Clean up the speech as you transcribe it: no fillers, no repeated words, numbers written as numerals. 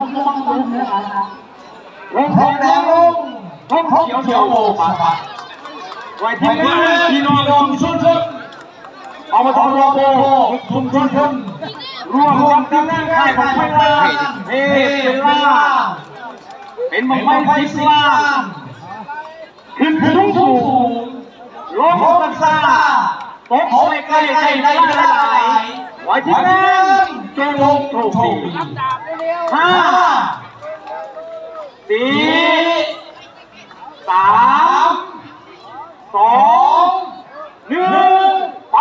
วงทองแดงลงทองเขียวโบกมาไว้ที่งานพี่น้องชุมชนเอามาทำโลโก้ชุมชนร่วมกันนั่งค่ายของไฟลาเฮเป็นลาเป็นมังไฟสิลาขึ้นสูงลงกันซาตกไปใกล้ได้หลายไว้ที่งานจงลงโชคดี5 4 3 2 1ไป